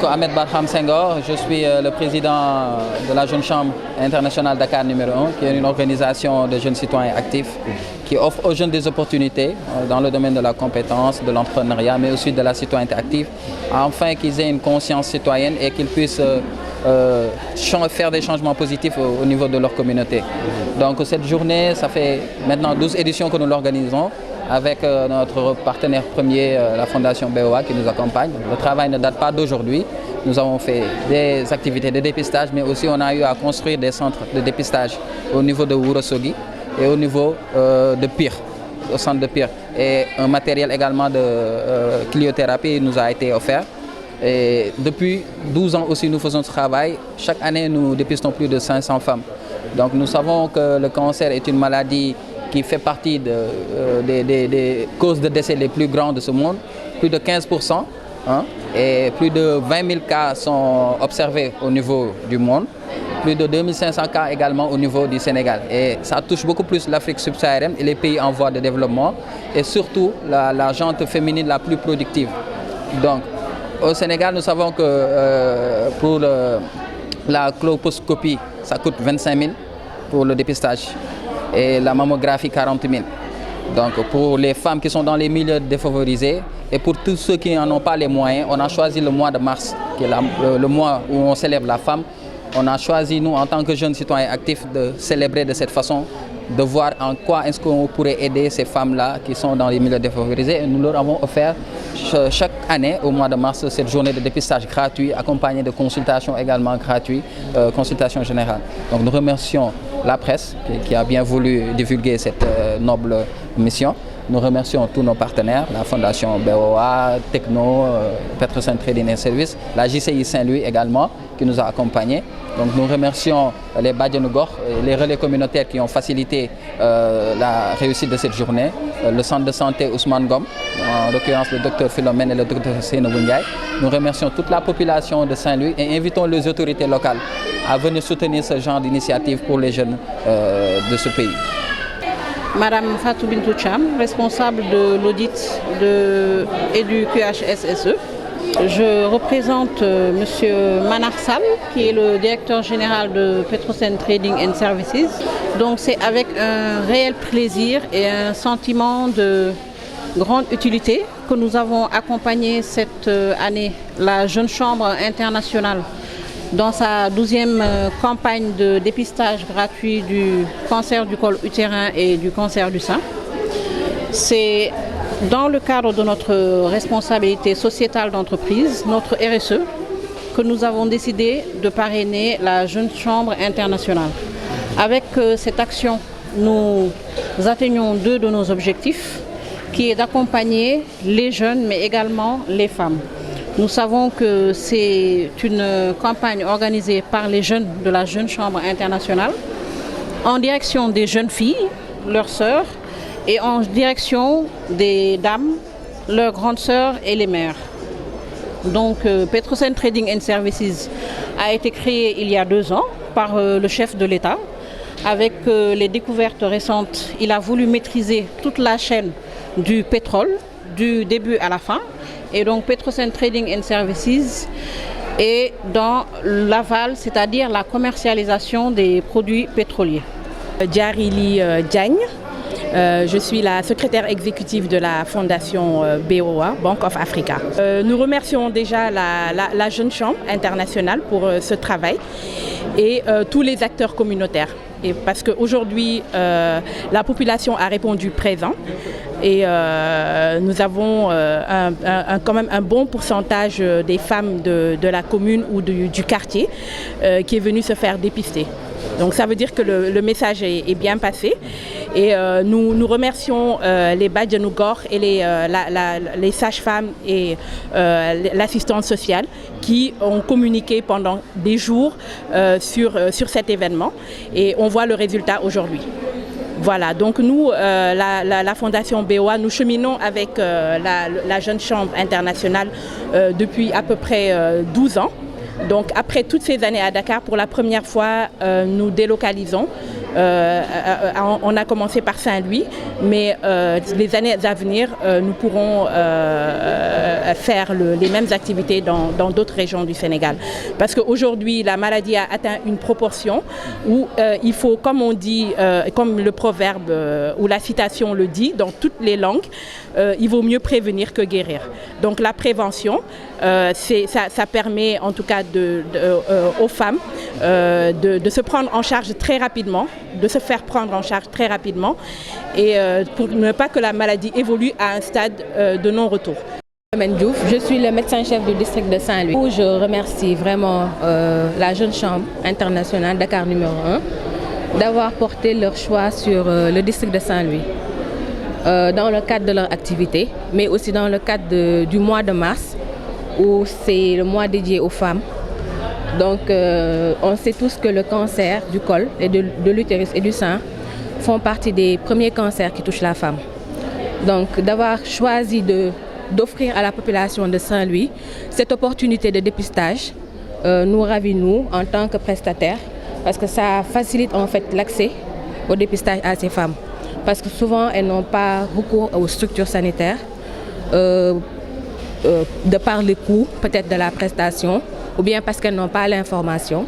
Ahmed Barham Senghor, je suis le président de la Jeune Chambre internationale Dakar numéro 1, qui est une organisation de jeunes citoyens actifs qui offre aux jeunes des opportunités dans le domaine de la compétence, de l'entrepreneuriat, mais aussi de la citoyenneté active, afin qu'ils aient une conscience citoyenne et qu'ils puissent faire des changements positifs au niveau de leur communauté. Donc cette journée, ça fait maintenant 12 éditions que nous l'organisons, avec notre partenaire premier, la Fondation BOA, qui nous accompagne. Le travail ne date pas d'aujourd'hui. Nous avons fait des activités de dépistage, mais aussi on a eu à construire des centres de dépistage au niveau de Ourossogui et au niveau de Pire, au centre de Pire. Et un matériel également de cryothérapie nous a été offert. Et depuis 12 ans aussi, nous faisons ce travail. Chaque année, nous dépistons plus de 500 femmes. Donc nous savons que le cancer est une maladie qui fait partie des causes de décès les plus grandes de ce monde, plus de 15%, et plus de 20 000 cas sont observés au niveau du monde, plus de 2500 cas également au niveau du Sénégal. Et ça touche beaucoup plus l'Afrique subsaharienne et les pays en voie de développement, et surtout la gente féminine la plus productive. Donc, au Sénégal, nous savons que pour la colposcopie, ça coûte 25 000 pour le dépistage, et la mammographie 40 000. Donc pour les femmes qui sont dans les milieux défavorisés et pour tous ceux qui n'en ont pas les moyens, on a choisi le mois de mars, qui est le mois où on célèbre la femme. On a choisi, nous, en tant que jeunes citoyens actifs, de célébrer de cette façon, de voir en quoi est-ce qu'on pourrait aider ces femmes-là qui sont dans les milieux défavorisés. Et nous leur avons offert chaque année, au mois de mars, cette journée de dépistage gratuit, accompagnée de consultations également gratuites, consultations générales. Donc nous remercions la presse qui a bien voulu divulguer cette noble mission. Nous remercions tous nos partenaires, la Fondation BOA, Techno, Petrosen Trading & Services, la JCI Saint-Louis également, qui nous a accompagnés. Donc nous remercions les Badianou Gor, les relais communautaires qui ont facilité la réussite de cette journée, le centre de santé Ousmane Gom, en l'occurrence le docteur Philomène et le docteur Seynabou Ndiaye. Nous remercions toute la population de Saint-Louis et invitons les autorités locales à venir soutenir ce genre d'initiative pour les jeunes de ce pays. Madame Fatou Bintou Cham, responsable de l'audit et du QHSSE. Je représente Monsieur Manar Sall, qui est le directeur général de Petrosen Trading & Services. Donc c'est avec un réel plaisir et un sentiment de grande utilité que nous avons accompagné cette année la Jeune Chambre internationale dans sa 12e campagne de dépistage gratuit du cancer du col utérin et du cancer du sein. C'est dans le cadre de notre responsabilité sociétale d'entreprise, notre RSE, que nous avons décidé de parrainer la Jeune Chambre internationale. Avec cette action, nous atteignons deux de nos objectifs, qui est d'accompagner les jeunes, mais également les femmes. Nous savons que c'est une campagne organisée par les jeunes de la Jeune Chambre internationale, en direction des jeunes filles, leurs sœurs, et en direction des dames, leurs grandes sœurs et les mères. Donc Petrosen Trading & Services a été créé il y a 2 ans par le chef de l'État. Avec les découvertes récentes, il a voulu maîtriser toute la chaîne du pétrole, du début à la fin. Et donc Petrosen Trading & Services est dans l'aval, c'est-à-dire la commercialisation des produits pétroliers. Djarili Diagne, je suis la secrétaire exécutive de la Fondation BOA, Bank of Africa. Nous remercions déjà la Jeune Chambre internationale pour ce travail et tous les acteurs communautaires. Et parce qu'aujourd'hui, la population a répondu présent et nous avons quand même un bon pourcentage des femmes de la commune ou du quartier qui est venu se faire dépister. Donc ça veut dire que le message est bien passé et nous remercions les Badianou Gor et les sages-femmes et l'assistance sociale qui ont communiqué pendant des jours sur cet événement et on voit le résultat aujourd'hui. Voilà, donc nous, la Fondation BOA, nous cheminons avec la Jeune Chambre internationale depuis à peu près 12 ans. Donc après toutes ces années à Dakar, pour la première fois, nous délocalisons On a commencé par Saint-Louis, mais les années à venir, nous pourrons faire les mêmes activités dans d'autres régions du Sénégal. Parce qu'aujourd'hui, la maladie a atteint une proportion où il faut, comme on dit, comme le proverbe ou la citation le dit, dans toutes les langues, il vaut mieux prévenir que guérir. Donc la prévention, ça permet en tout cas aux femmes de se prendre en charge très rapidement, de se faire prendre en charge très rapidement et pour ne pas que la maladie évolue à un stade de non-retour. Je suis le médecin-chef du district de Saint-Louis. Je remercie vraiment la Jeune Chambre internationale Dakar numéro 1 d'avoir porté leur choix sur le district de Saint-Louis dans le cadre de leur activité, mais aussi dans le cadre du mois de mars où c'est le mois dédié aux femmes. Donc on sait tous que le cancer du col et de l'utérus et du sein font partie des premiers cancers qui touchent la femme. Donc d'avoir choisi d'offrir à la population de Saint-Louis cette opportunité de dépistage nous ravit, nous, en tant que prestataires, parce que ça facilite en fait l'accès au dépistage à ces femmes. Parce que souvent, elles n'ont pas recours aux structures sanitaires, de par les coûts peut-être de la prestation, ou bien parce qu'elles n'ont pas l'information.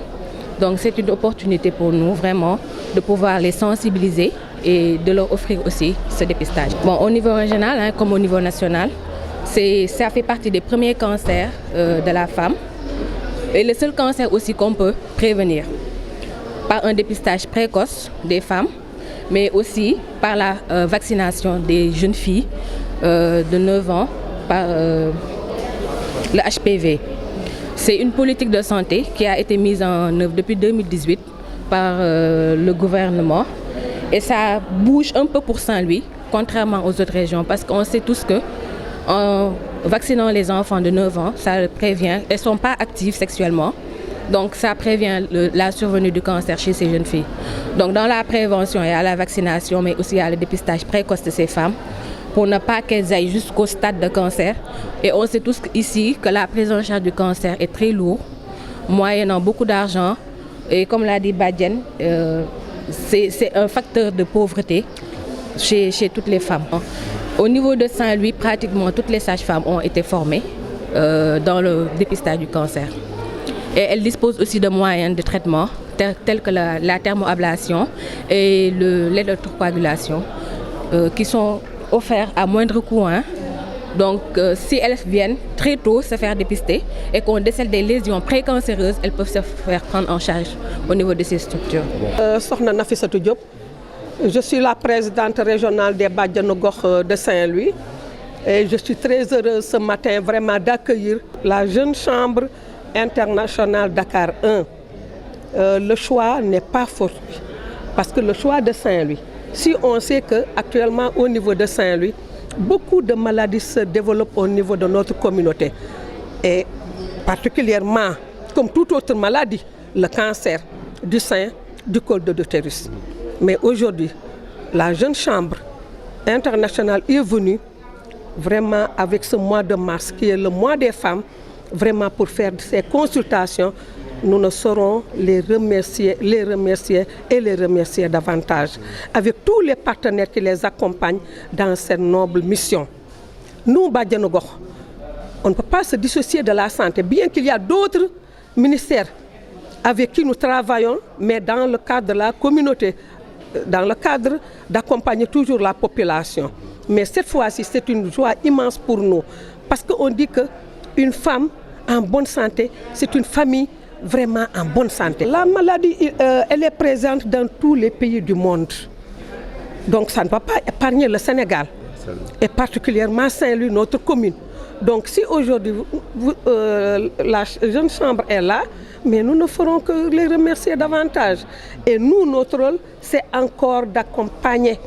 Donc c'est une opportunité pour nous vraiment de pouvoir les sensibiliser et de leur offrir aussi ce dépistage. Bon, au niveau régional comme au niveau national, ça fait partie des premiers cancers de la femme et le seul cancer aussi qu'on peut prévenir par un dépistage précoce des femmes, mais aussi par la vaccination des jeunes filles de 9 ans par le HPV. C'est une politique de santé qui a été mise en œuvre depuis 2018 par le gouvernement et ça bouge un peu pour Saint-Louis, contrairement aux autres régions, parce qu'on sait tous que en vaccinant les enfants de 9 ans, ça prévient, elles ne sont pas actives sexuellement, donc ça prévient la survenue du cancer chez ces jeunes filles. Donc dans la prévention, il y a la vaccination, mais aussi il y a le dépistage précoce de ces femmes, pour ne pas qu'elles aillent jusqu'au stade de cancer. Et on sait tous ici que la prise en charge du cancer est très lourde, moyennant beaucoup d'argent. Et comme l'a dit Badiane, c'est un facteur de pauvreté chez toutes les femmes. Au niveau de Saint-Louis, pratiquement toutes les sages-femmes ont été formées dans le dépistage du cancer. Et elles disposent aussi de moyens de traitement tels que la thermoablation et l'électrocoagulation qui sont offerts à moindre coût. Donc si elles viennent très tôt se faire dépister et qu'on décèle des lésions précancéreuses, elles peuvent se faire prendre en charge au niveau de ces structures. Sokhna Nafissatou Diop, je suis la présidente régionale des Badiane Gox de Saint-Louis et je suis très heureuse ce matin vraiment d'accueillir la Jeune Chambre internationale Dakar 1. Le choix n'est pas fortuit parce que le choix de Saint-Louis, si on sait qu'actuellement au niveau de Saint-Louis, beaucoup de maladies se développent au niveau de notre communauté et particulièrement, comme toute autre maladie, le cancer du sein, du col de l'utérus. Mais aujourd'hui, la Jeune Chambre internationale est venue vraiment avec ce mois de mars qui est le mois des femmes, vraiment pour faire ces consultations. Nous ne saurons les remercier et les remercier davantage avec tous les partenaires qui les accompagnent dans cette noble mission. Nous, Badiane Gox, on ne peut pas se dissocier de la santé, bien qu'il y a d'autres ministères avec qui nous travaillons, mais dans le cadre de la communauté, dans le cadre d'accompagner toujours la population. Mais cette fois-ci, c'est une joie immense pour nous, parce qu'on dit qu'une femme en bonne santé, c'est une famille vraiment en bonne santé. La maladie, elle est présente dans tous les pays du monde. Donc ça ne va pas épargner le Sénégal, et particulièrement Saint-Louis, notre commune. Donc si aujourd'hui la Jeune Chambre est là, mais nous ne ferons que les remercier davantage. Et nous, notre rôle, c'est encore d'accompagner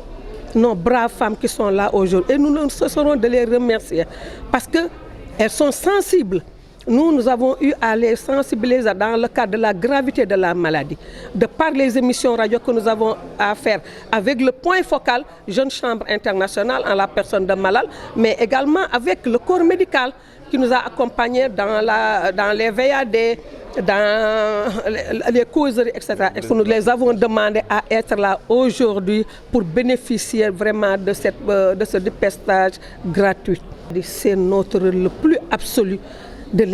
nos braves femmes qui sont là aujourd'hui. Et nous ne cesserons de les remercier parce qu'elles sont sensibles. Nous avons eu à les sensibiliser dans le cadre de la gravité de la maladie, de par les émissions radio que nous avons à faire avec le point focal Jeune Chambre internationale en la personne de Malal, mais également avec le corps médical qui nous a accompagnés dans les VAD, dans les causeries, etc. Nous les avons demandé à être là aujourd'hui pour bénéficier vraiment de ce dépistage gratuit. C'est notre rôle le plus absolu de